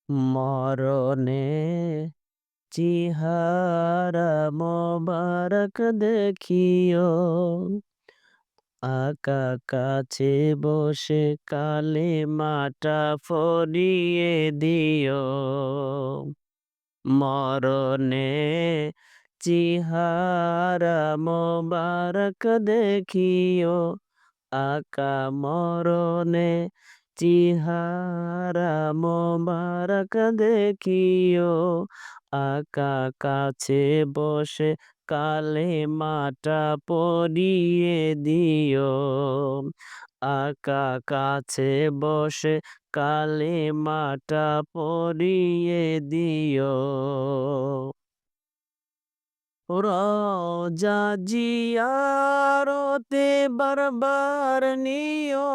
মরণে চেহারা মোবারক দেখিও, আকা কাছে বসে কালেমাটা পড়িয়ে দিও। মরণে চেহারা মোবারক দেখিও, আকা মরণে চেহারা মোবারক দেখিও, আকা কাছে বসে কালেমাটা পড়িয়ে দিও। আকা কাছে বসে কালেমাটা পড়িয়ে দিও। রওজা জিয়ারতে বারবার নিও,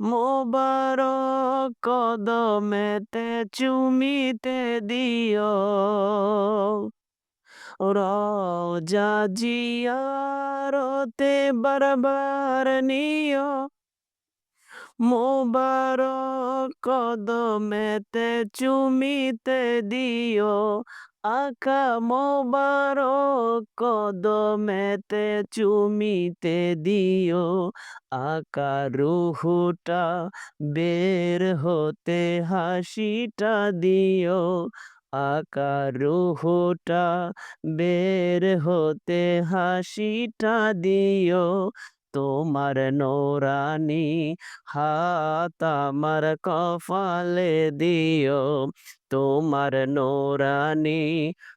মোবারক কদমেতে চুমিতে দিও। রওজা জিয়ারতে বারবার নিও, মোবারক কদমেতে চুমিতে দিও। আকা মোবারক কদমেতে চুমিতে দিও। আকা রুহুটা বের হতে হাসিটা দিও। আকা রুহুটা বের হতে হাসিটা দিও। তোমার নোরানি হাত আমার কপালে দিও। তোমার নোরানি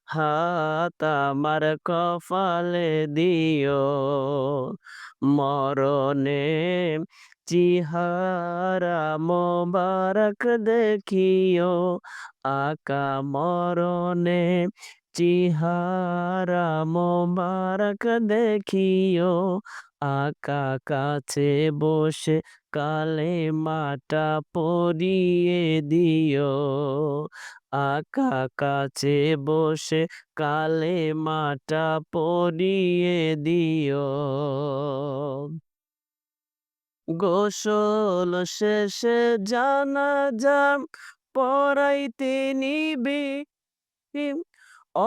হাত আমার কপালে দিও। মরণে চেহারা মোবারক দেখিও, আকা মরণে চেহারা মোবারক দেখিও, আকা কাছে বসে কালেমাটা পড়িয়ে দিও। আকা কাছে বসে কালেমাটা পড়িয়ে দিও। গোসল শেষে জানাজা পড়াইতে নিবে,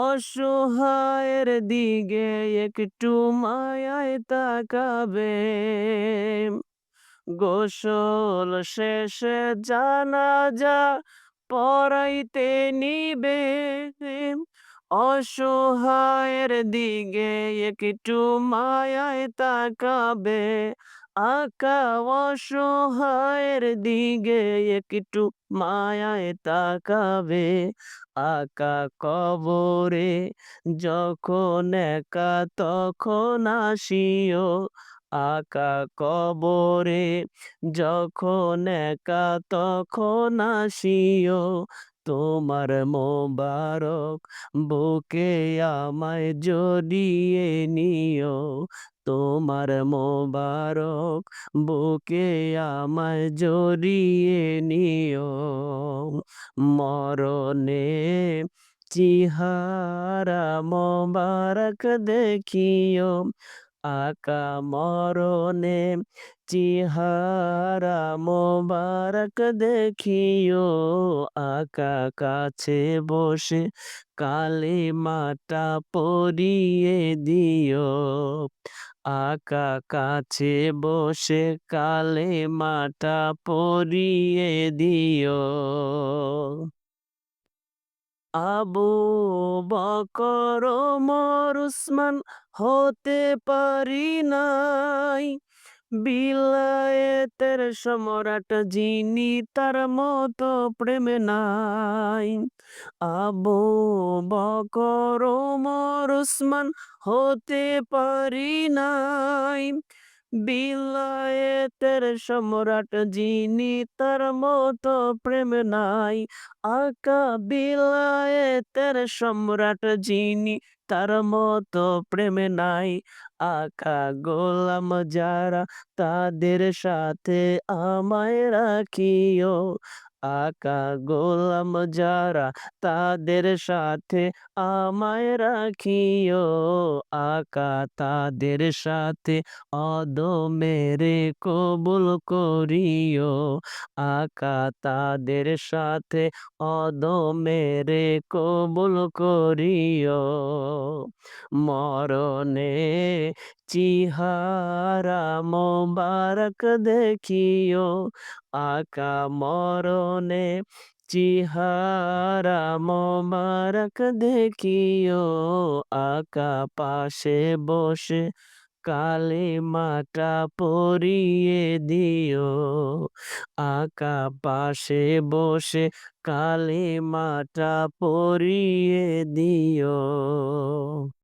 অসহায়ের দিকে একটু মায়ায় তাকাবে। গোসল শেষে জানাজা পড়াইতে নিবে, অসহায়ের দিকে একটু মায়ায় তাকাবে। আকা অসহায়ের দিকে একটু মায়ায় তাকাবে। আকা কবরে যখন একা তখন আসিও। আকা কবরে যখন একা তখন আসিও। তোমার মোবারক বুকে আমায় জড়িয়ে নিও। তোমার মোবারক বুকে আমায় জড়িয়ে নিও। মরণে চেহারা মোবারক দেখিও, আকা মরণে চেহারা মোবারক দেখিও। আকা কাছে বসে কালেমাটা পড়িয়ে দিও। আকা কাছে বসে কালেমাটা পড়িয়ে দিও। আবু বকর ওমর উসমান হতে পারি নাই, বিলায়েতের সম্রাট যিনি তার মতো প্রেম নাই। আবু বকর ওমর উসমান হতে পারি নাই, বিলায়েতের সম্রাট যিনি তার মতো প্রেম নাই। আকা বিলায়েতের সম্রাট যিনি তার মতো প্রেমে নাই। আকা গোলাম যারা তাদের সাথে আমায় রাখিও। আকা গোলাম যারা তাদের সাথে আমায় রাখিও। আকা তাদের সাথে অদমেরে কবুল করিও। আকা তাদের সাথে অদমেরে কবুল করিও। মরণে চিহারা মোবারক দেখিও। আকা মরণে চিহারা মোবারক দেখিও। আকা পাশে বসে কালিমাটা পড়িয়ে দিও। আকা পাশে বসে কালিমাটা পড়িয়ে দিও।